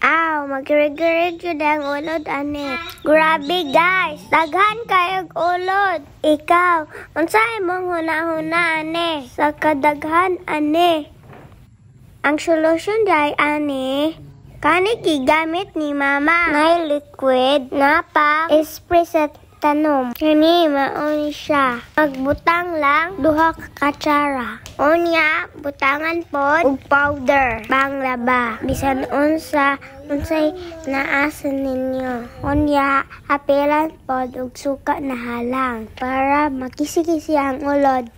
Aw, magrigirig yun ang ulod, ane. Grabe, guys. Daghan kayog ulod. Ikaw, unsay mong huna-huna, ane? Sa kadaghan, ane. Ang solusyon day, ane, kani gigamit ni mama ngay liquid na pa-spray sa tanom. Kani mauni siya. Magbutang lang duha ka katsara. Unya, butangan pod og powder panglaba. Bisan unsay naasan ninyo. Unya, apelan pod og suka na halang para makisi-kisi ang ulod.